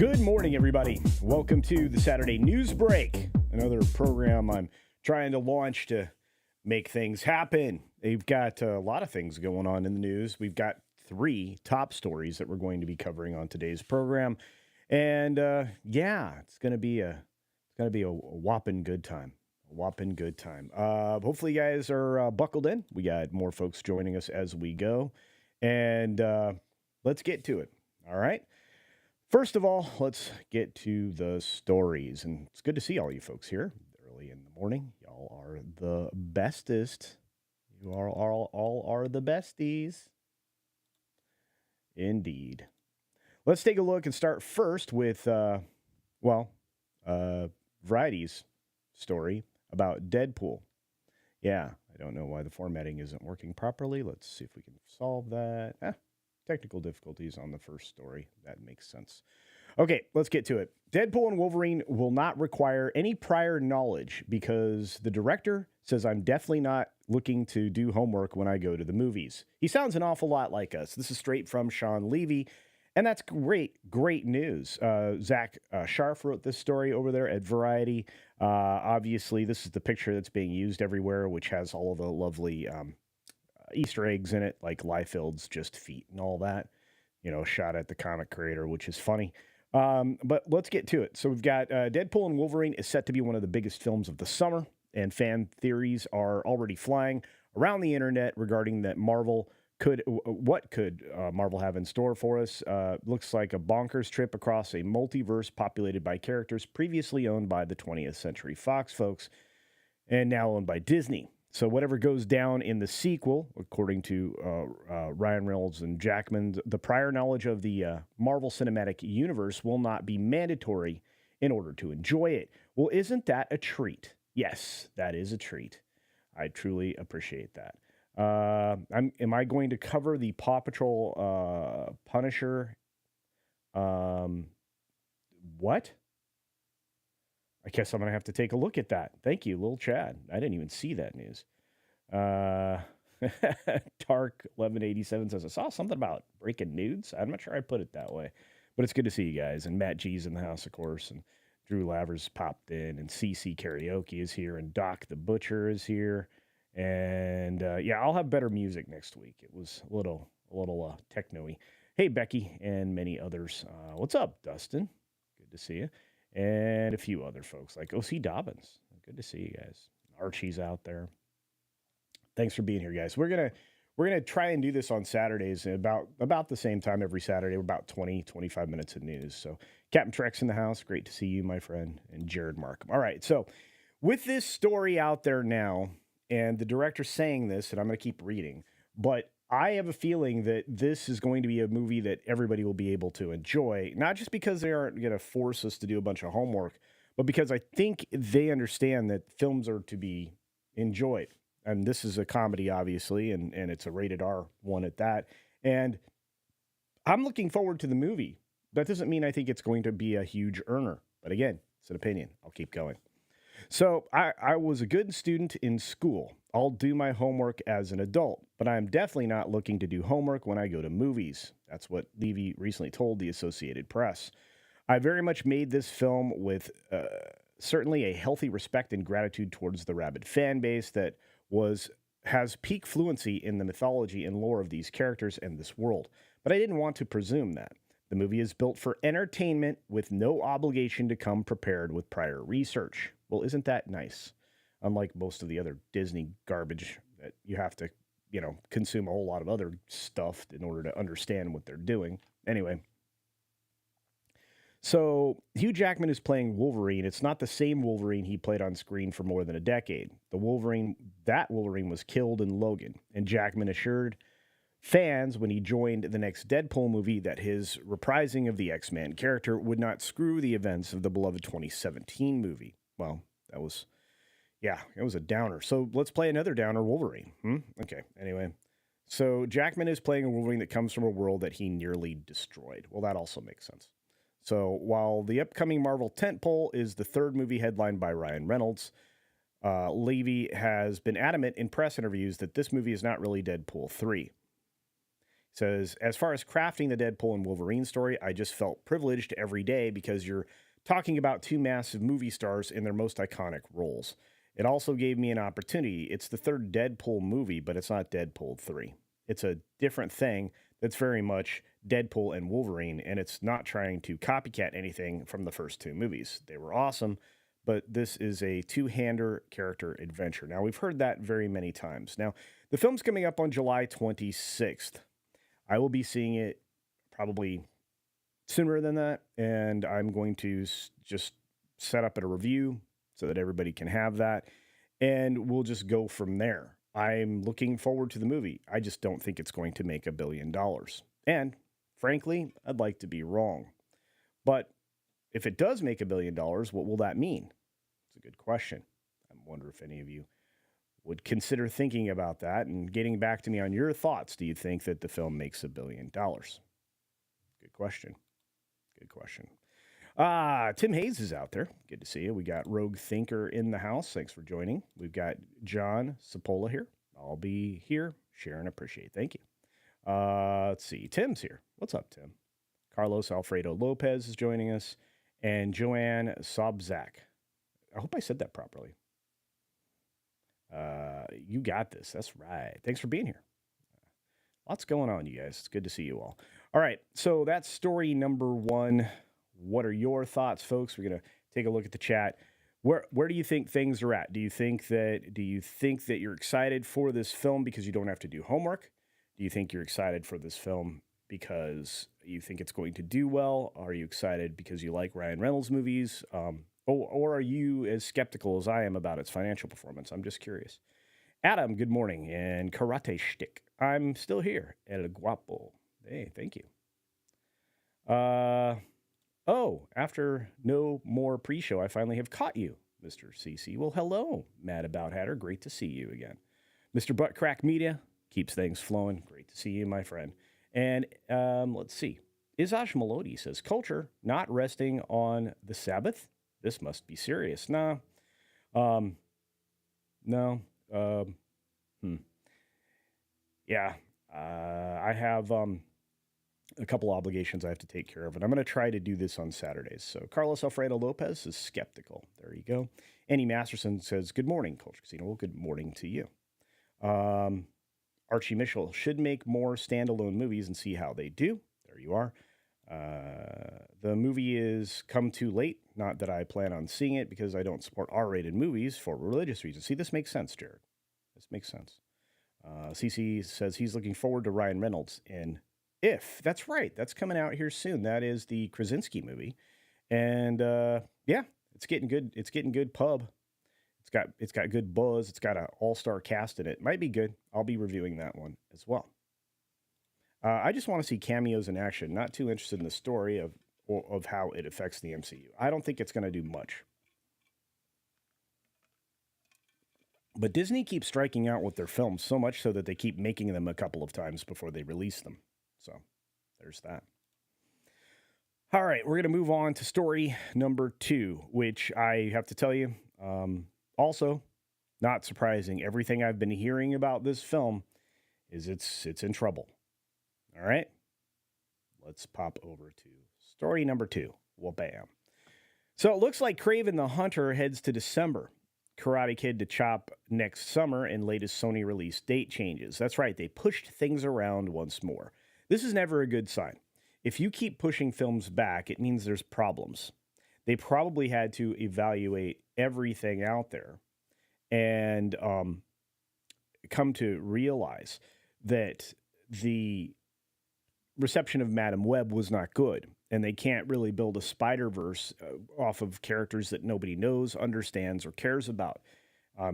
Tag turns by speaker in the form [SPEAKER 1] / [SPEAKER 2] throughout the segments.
[SPEAKER 1] Good morning, everybody. Welcome to the Saturday News Break, another program I'm trying to launch to make things happen. They've got a lot of things going on in the news. We've got 3 top stories that we're going to be covering on today's program, and it's going to be a whopping good time. A whopping good time. Hopefully, you guys are buckled in. We got more folks joining us as we go, and let's get to it. All right. First of all, let's get to the stories. And it's good to see all you folks here early in the morning. Y'all are the bestest. You are all are the besties. Indeed. Let's take a look and start first with, Variety's story about Deadpool. Yeah, I don't know why the formatting isn't working properly. Let's see if we can solve that. Technical difficulties on the first story. That makes sense. Okay, let's get to it. Deadpool and Wolverine will not require any prior knowledge because the director says I'm definitely not looking to do homework when I go to the movies. He sounds an awful lot like us. This is straight from Sean Levy, and that's great news. Zach Scharf wrote this story over there at Variety. Obviously, this is the picture that's being used everywhere, which has all of the lovely Easter eggs in it, like Liefeld's just feet and all that, shot at the comic creator, which is funny. But let's get to it. So we've got Deadpool and Wolverine is set to be one of the biggest films of the summer, and fan theories are already flying around the internet regarding that Marvel could Marvel have in store for us. Looks like a bonkers trip across a multiverse populated by characters previously owned by the 20th Century Fox folks and now owned by Disney. So whatever goes down in the sequel, according to Ryan Reynolds and Jackman, the prior knowledge of the Marvel Cinematic Universe will not be mandatory in order to enjoy it. Well, isn't that a treat? Yes, that is a treat. I truly appreciate that. Am I going to cover the Paw Patrol Punisher? What? I guess I'm going to have to take a look at that. Thank you, Lil Chad. I didn't even see that news. Tark 1187 says, I saw something about breaking nudes. I'm not sure I put it that way. But it's good to see you guys. And Matt G's in the house, of course. And Drew Lavers popped in. And CC Karaoke is here. And Doc the Butcher is here. And, I'll have better music next week. It was a little techno-y. Hey, Becky and many others. What's up, Dustin? Good to see you. And a few other folks like O.C. Dobbins. Good to see you guys. Archie's out there. Thanks for being here, guys. We're gonna try and do this on Saturdays about the same time every Saturday. We're about 25 minutes of news. So Captain Trek's in the house. Great to see you, my friend, and Jared Markham. All right, so with this story out there now, and the director saying this, and I'm going to keep reading, but I have a feeling that this is going to be a movie that everybody will be able to enjoy, not just because they aren't going to force us to do a bunch of homework, but because I think they understand that films are to be enjoyed. And this is a comedy, obviously, and it's a rated R one at that. And I'm looking forward to the movie. That doesn't mean I think it's going to be a huge earner. But again, it's an opinion. I'll keep going. So I was a good student in school. I'll do my homework as an adult, but I'm definitely not looking to do homework when I go to movies. That's what Levy recently told the Associated Press. I very much made this film with certainly a healthy respect and gratitude towards the rabid fan base that has peak fluency in the mythology and lore of these characters and this world. But I didn't want to presume that. The movie is built for entertainment with no obligation to come prepared with prior research. Well, isn't that nice? Unlike most of the other Disney garbage that you have to, consume a whole lot of other stuff in order to understand what they're doing. Anyway. So Hugh Jackman is playing Wolverine. It's not the same Wolverine he played on screen for more than a decade. That Wolverine was killed in Logan. And Jackman assured fans when he joined the next Deadpool movie that his reprising of the X-Men character would not screw the events of the beloved 2017 movie. Well, it was a downer. So let's play another downer, Wolverine. Okay, anyway. So Jackman is playing a Wolverine that comes from a world that he nearly destroyed. Well, that also makes sense. So while the upcoming Marvel tentpole is the third movie headlined by Ryan Reynolds, Levy has been adamant in press interviews that this movie is not really Deadpool 3. Says, as far as crafting the Deadpool and Wolverine story, I just felt privileged every day because you're talking about two massive movie stars in their most iconic roles. It also gave me an opportunity. It's the third Deadpool movie, but it's not Deadpool 3. It's a different thing that's very much Deadpool and Wolverine, and it's not trying to copycat anything from the first two movies. They were awesome, but this is a two-hander character adventure. Now, we've heard that very many times. Now, the film's coming up on July 26th. I will be seeing it probably sooner than that, and I'm going to just set up a review so that everybody can have that, and we'll just go from there. I'm looking forward to the movie. I just don't think it's going to make $1 billion. And frankly, I'd like to be wrong. But if it does make $1 billion, what will that mean? It's a good question. I wonder if any of you would consider thinking about that and getting back to me on your thoughts. Do you think that the film makes $1 billion? Good question. Good question. Tim Hayes is out there. Good to see you. We got Rogue Thinker in the house. Thanks for joining. We've got John Sapola here. I'll be here. Share and appreciate. Thank you. Let's see. Tim's here. What's up, Tim? Carlos Alfredo Lopez is joining us. And Joanne Sobzak. I hope I said that properly. You got this. That's right. Thanks for being here. Lots going on, you guys. It's good to see you all. All right. So that's story number one. What are your thoughts, folks? We're going to take a look at the chat. Where do you think things are at? Do you think that you're excited for this film because you don't have to do homework? Do you think you're excited for this film because you think it's going to do well? Are you excited because you like Ryan Reynolds movies? Or are you as skeptical as I am about its financial performance? I'm just curious. Adam, good morning. And Karate Shtick, I'm still here. El Guapo. Hey, thank you. After no more pre-show, I finally have caught you, Mr. CC. Well, hello, Mad About Hatter. Great to see you again. Mr. Butt Crack Media keeps things flowing. Great to see you, my friend. And let's see. Izaj Melody says, culture not resting on the Sabbath? This must be serious. No. Yeah. I have a couple obligations I have to take care of, and I'm going to try to do this on Saturdays. So Carlos Alfredo Lopez is skeptical. There you go. Annie Masterson says, good morning, Culture Casino. Well, good morning to you. Archie Mitchell should make more standalone movies and see how they do. There you are. The movie is come too late. Not that I plan on seeing it because I don't support R-rated movies for religious reasons. See, this makes sense, Jared. This makes sense. CC says he's looking forward to Ryan Reynolds in If. That's right. That's coming out here soon. That is the Krasinski movie. And yeah, it's getting good. It's getting good pub. It's got good buzz. It's got an all-star cast in it. Might be good. I'll be reviewing that one as well. I just want to see cameos in action. Not too interested in the story of how it affects the MCU. I don't think it's going to do much. But Disney keeps striking out with their films so much so that they keep making them a couple of times before they release them. So there's that. All right, we're going to move on to story number 2, which I have to tell you, also, not surprising. Everything I've been hearing about this film is it's in trouble. All right, let's pop over to story number 2. Well, bam. So it looks like Kraven the Hunter heads to December. Karate Kid to Chop next summer, and latest Sony release date changes. That's right, they pushed things around once more. This is never a good sign. If you keep pushing films back, it means there's problems. They probably had to evaluate everything out there and come to realize that the reception of Madam Web was not good, and they can't really build a Spider-Verse off of characters that nobody knows, understands, or cares about.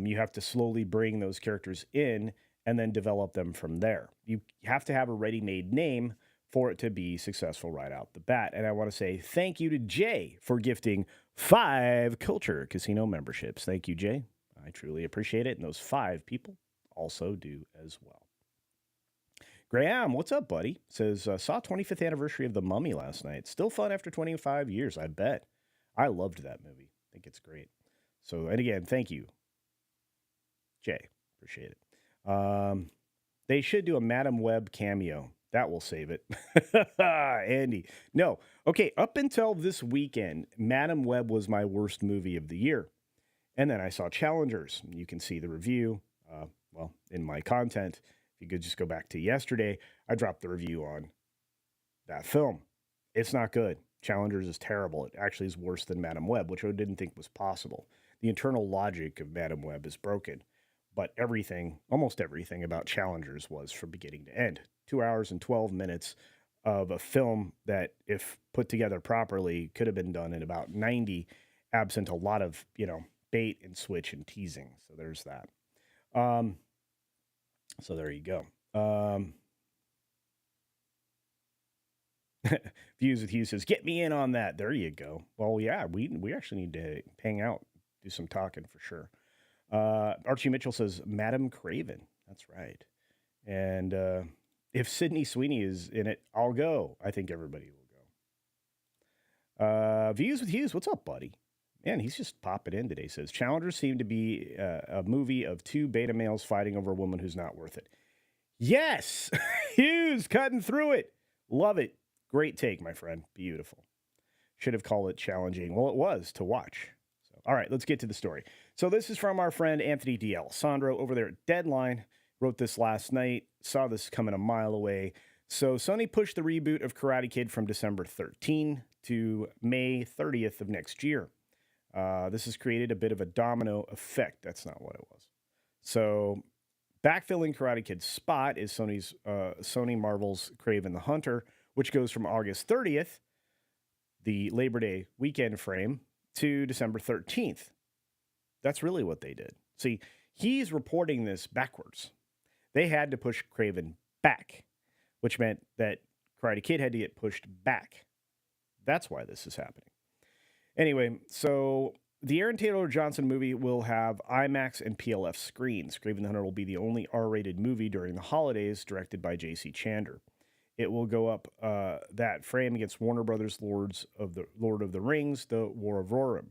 [SPEAKER 1] You have to slowly bring those characters in and then develop them from there. You have to have a ready-made name for it to be successful right out the bat. And I want to say thank you to Jay for gifting 5 Culture Casino memberships. Thank you, Jay. I truly appreciate it. And those 5 people also do as well. Graham, what's up, buddy? Says, saw 25th anniversary of The Mummy last night. Still fun after 25 years, I bet. I loved that movie. I think it's great. So, and again, thank you, Jay. Appreciate it. They should do a Madam Web cameo That will save it. Andy. No. Okay, up until this weekend, Madam Web was my worst movie of the year. And then I saw Challengers. You can see the review, in my content. If you could just go back to yesterday, I dropped the review on that film. It's not good. Challengers is terrible. It actually is worse than Madam Web, which I didn't think was possible. The internal logic of Madam Web is broken, but everything, almost everything about Challengers was from beginning to end. 2 hours and 12 minutes of a film that, if put together properly, could have been done in about 90, absent a lot of, bait and switch and teasing. So there's that. So there you go. Views with Hughes says, get me in on that. There you go. Well, yeah, we actually need to hang out, do some talking for sure. Archie Mitchell says, Madam Kraven. That's right. And if Sydney Sweeney is in it, I'll go. I think everybody will go. Views with Hughes, what's up, buddy? Man, he's just popping in today. Says, Challengers seem to be a movie of two beta males fighting over a woman who's not worth it. Yes! Hughes, cutting through it. Love it. Great take, my friend. Beautiful. Should have called it challenging. Well, it was to watch. So, all right, let's get to the story. So this is from our friend Anthony D'Alessandro over there at Deadline. Wrote this last night. Saw this coming a mile away. So Sony pushed the reboot of Karate Kid from December 13 to May 30th of next year. This has created a bit of a domino effect. That's not what it was. So backfilling Karate Kid's spot is Sony Marvel's Kraven the Hunter, which goes from August 30th, the Labor Day weekend frame, to December 13th. That's really what they did. See, he's reporting this backwards. They had to push Kraven back, which meant that Karate Kid had to get pushed back. That's why this is happening. Anyway, so the Aaron Taylor Johnson movie will have IMAX and PLF screens. Kraven the Hunter will be the only R-rated movie during the holidays, directed by J.C. Chander. It will go up that frame against Warner Brothers' Lord of the Rings, The War of Rohirrim.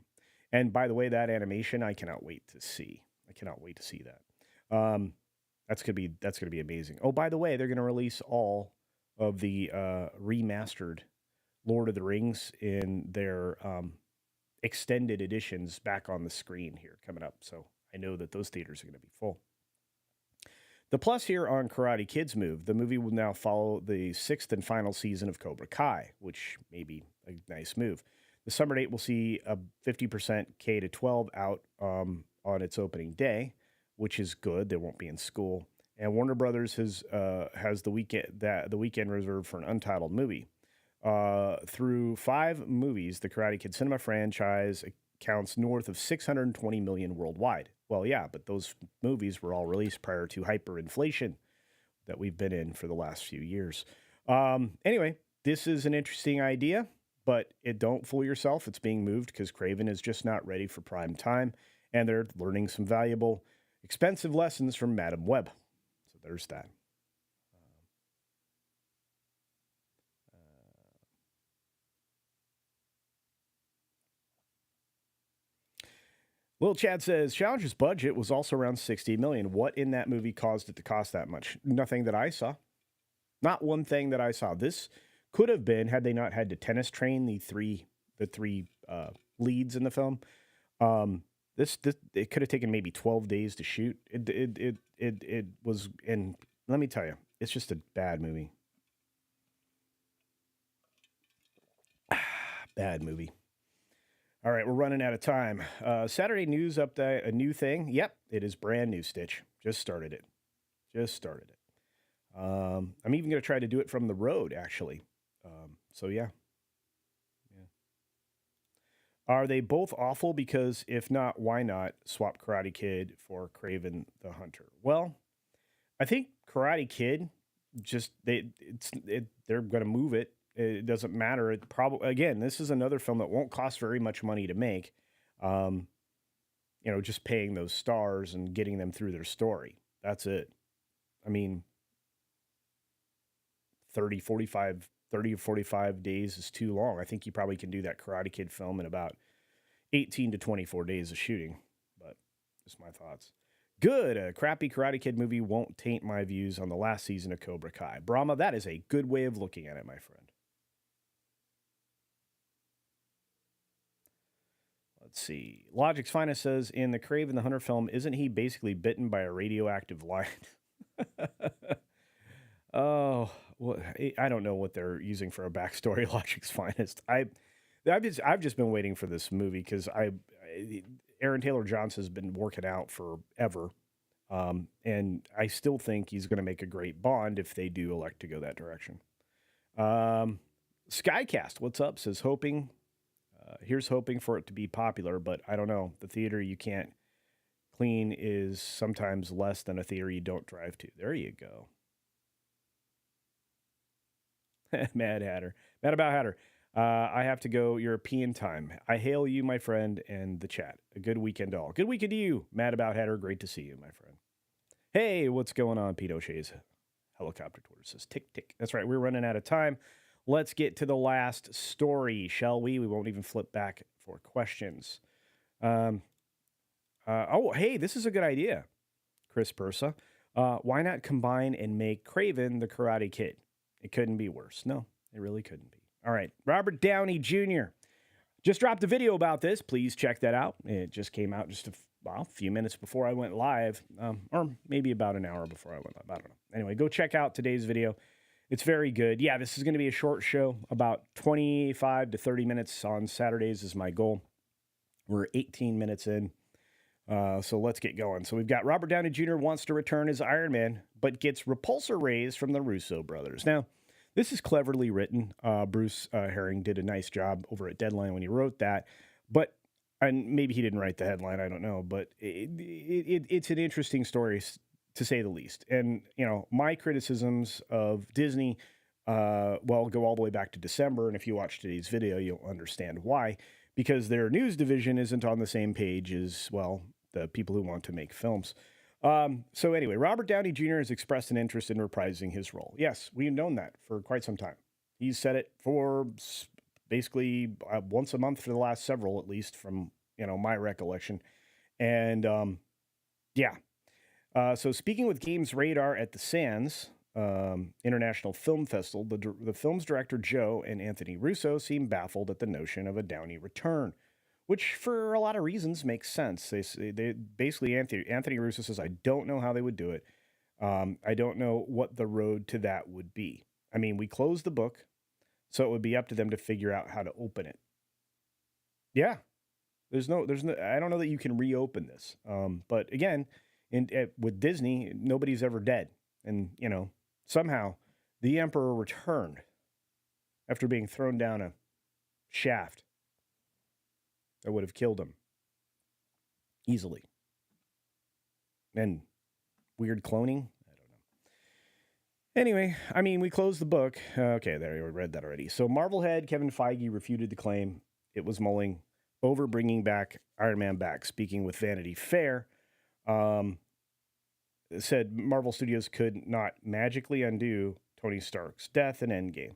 [SPEAKER 1] And by the way, that animation, I cannot wait to see. I cannot wait to see that. That's gonna be amazing. Oh, by the way, they're gonna release all of the remastered Lord of the Rings in their extended editions back on the screen here coming up. So I know that those theaters are going to be full. The plus here on Karate Kid's move, the movie will now follow the 6th and final season of Cobra Kai, which may be a nice move. The summer date will see a 50% K-12 out on its opening day, which is good. They won't be in school. And Warner Brothers has the weekend reserved for an untitled movie. Through 5 movies, the Karate Kid cinema franchise counts north of $620 million worldwide. Well, yeah, but those movies were all released prior to hyperinflation that we've been in for the last few years. Anyway, this is an interesting idea, but don't fool yourself. It's being moved because Kraven is just not ready for prime time, and they're learning some valuable, expensive lessons from Madam Web. So there's that. Lil Chad says, Challenger's budget was also around $60 million. What in that movie caused it to cost that much? Nothing that I saw. Not one thing that I saw. This could have been, had they not had to tennis train the three leads in the film. It could have taken maybe 12 days to shoot. It was, and let me tell you, it's just a bad movie. Bad movie. All right, we're running out of time. Saturday news update, a new thing. Yep, it is brand new, Stitch. Just started it. I'm even going to try to do it from the road, actually. So, yeah. Are they both awful? Because if not, why not swap Karate Kid for Kraven the Hunter? Well, I think Karate Kid, they're going to move it. It doesn't matter. It probably, again, this is another film that won't cost very much money to make. Just paying those stars and getting them through their story. That's it. I mean, 30 or 45 days is too long. I think you probably can do that Karate Kid film in about 18 to 24 days of shooting. But just my thoughts. Good. A crappy Karate Kid movie won't taint my views on the last season of Cobra Kai. Brahma, that is a good way of looking at it, my friend. Let's see. Logic's Finest says, in the Kraven the Hunter film, isn't he basically bitten by a radioactive lion? Oh, well, I don't know what they're using for a backstory. Logic's Finest. I've just been waiting for this movie because Aaron Taylor Johnson has been working out forever, and I still think he's going to make a great Bond if they do elect to go that direction. Skycast, what's up? Says hoping. Here's hoping for it to be popular, but I don't know. The theater you can't clean is sometimes less than a theater you don't drive to. There you go. Mad Hatter. Mad about Hatter. I have to go European time. I hail you, my friend, and the chat. A good weekend to all. Good weekend to you, Mad about Hatter. Great to see you, my friend. Hey, what's going on? Pete O'Shea's helicopter Twitter says tick, tick. That's right. We're running out of time. Let's get to the last story, shall we? We won't even flip back for questions. Hey, this is a good idea, Chris Persa. Why not combine and make Kraven the Karate Kid? It couldn't be worse. No, it really couldn't be. All right, Robert Downey Jr. just dropped a video about this. Please check that out. It just came out just a few minutes before I went live, or maybe about an hour before I went live. I don't know. Anyway, go check out today's video. It's very good. Yeah, this is going to be a short show, about 25 to 30 minutes on Saturdays is my goal. We're 18 minutes in, so let's get going. So we've got Robert Downey Jr. wants to return as Iron Man, but gets repulsor rays from the Russo brothers. Now, this is cleverly written. Bruce Herring did a nice job over at Deadline when he wrote that, and maybe he didn't write the headline, I don't know, but it's an interesting story to say the least. And, my criticisms of Disney, go all the way back to December. And if you watch today's video, you'll understand why. Because their news division isn't on the same page as, the people who want to make films. So anyway, Robert Downey Jr. has expressed an interest in reprising his role. Yes, we've known that for quite some time. He's said it for basically once a month for the last several, at least from, my recollection. And, so speaking with Games Radar at the Sands International Film Festival, the film's director Joe and Anthony Russo seem baffled at the notion of a Downey return, which for a lot of reasons makes sense. They basically Anthony Russo says, I don't know how they would do it. I don't know what the road to that would be. I mean, we closed the book, so it would be up to them to figure out how to open it. Yeah, there's no. I don't know that you can reopen this. But again, with Disney, nobody's ever dead. And, somehow the Emperor returned after being thrown down a shaft that would have killed him easily. And weird cloning. I don't know. Anyway, I mean, we closed the book. Okay, there, we read that already. So Marvel head Kevin Feige refuted the claim it was mulling over bringing back Iron Man back. Speaking with Vanity Fair, said Marvel Studios could not magically undo Tony Stark's death in Endgame.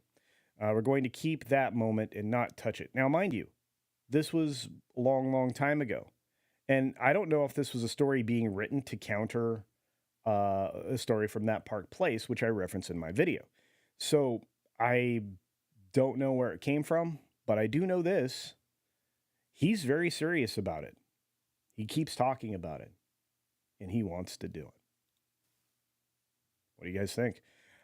[SPEAKER 1] We're going to keep that moment and not touch it. Now, mind you, this was a long, long time ago. And I don't know if this was a story being written to counter a story from That Park Place, which I reference in my video. So I don't know where it came from, but I do know this. He's very serious about it. He keeps talking about it, and he wants to do it. What do you guys think?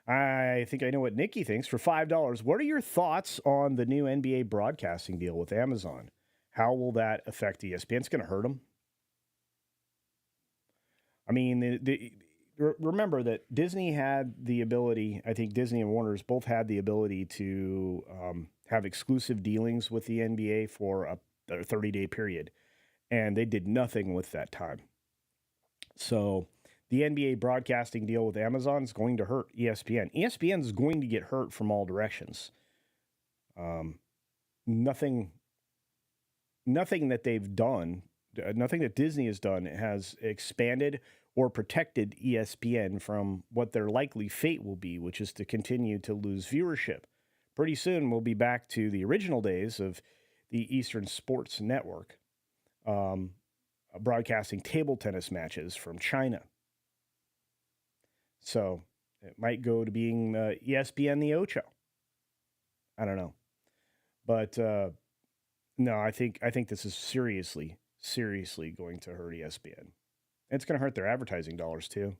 [SPEAKER 1] I think I know what Nikki thinks. For $5, what are your thoughts on the new NBA broadcasting deal with Amazon? How will that affect ESPN? It's going to hurt them. I mean, remember that Disney had the ability, I think Disney and Warner's both had the ability to have exclusive dealings with the NBA for a 30-day period, and they did nothing with that time. So the NBA broadcasting deal with Amazon is going to hurt ESPN. ESPN is going to get hurt from all directions. Nothing that they've done, nothing that Disney has done has expanded or protected ESPN from what their likely fate will be, which is to continue to lose viewership. Pretty soon we'll be back to the original days of the Eastern Sports Network. broadcasting table tennis matches from China. So it might go to being ESPN the Ocho. I don't know, but no, I think this is seriously going to hurt ESPN. It's going to hurt their advertising dollars too.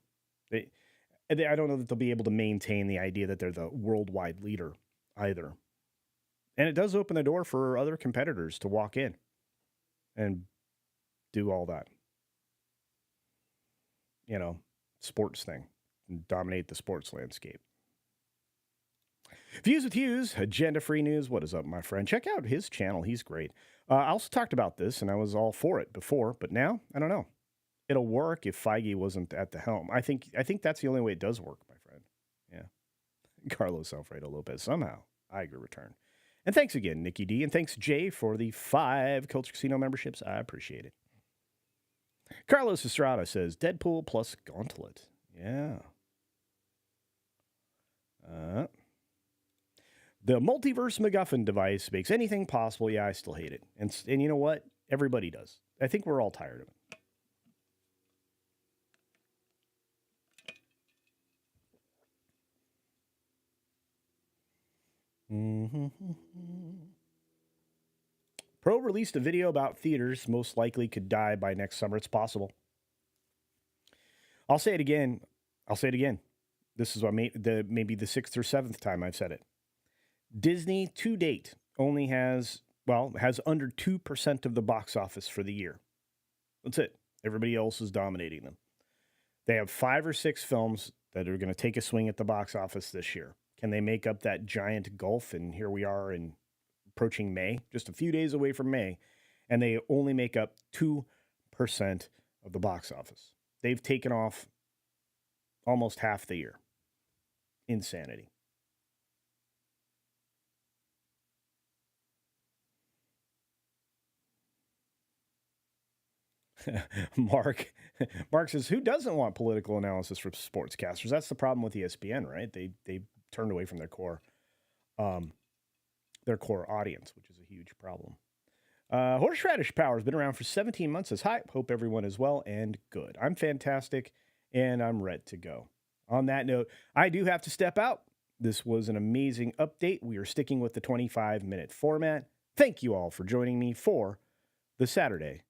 [SPEAKER 1] I don't know that they'll be able to maintain the idea that they're the worldwide leader either. And it does open the door for other competitors to walk in and do all that, sports thing and dominate the sports landscape. Views with Hughes, Agenda Free News. What is up, my friend? Check out his channel. He's great. I also talked about this, and I was all for it before, but now, I don't know. It'll work if Feige wasn't at the helm. I think that's the only way it does work, my friend. Yeah. Carlos Alfredo Lopez. Somehow, Iger return. And thanks again, Nikki D. And thanks, Jay, for the 5 Culture Casino memberships. I appreciate it. Carlos Estrada says, Deadpool plus Gauntlet. Yeah. The multiverse MacGuffin device makes anything possible. Yeah, I still hate it. And you know what? Everybody does. I think we're all tired of it. Pro released a video about theaters most likely could die by next summer. It's possible. I'll say it again. This is what maybe the 6th or 7th time I've said it. Disney to date only has under 2% of the box office for the year. That's it. Everybody else is dominating them. They have 5 or 6 films that are going to take a swing at the box office this year. Can they make up that giant gulf? And here we are approaching May, just a few days away from May, and they only make up 2% of the box office. They've taken off almost half the year. Insanity. Mark says, who doesn't want political analysis from sportscasters? That's the problem with ESPN, right? They turned away from their core audience, which is a huge problem. Horseradish Power has been around for 17 months. Says, hi, hope everyone is well and good. I'm fantastic, and I'm ready to go. On that note, I do have to step out. This was an amazing update. We are sticking with the 25-minute format. Thank you all for joining me for the Saturday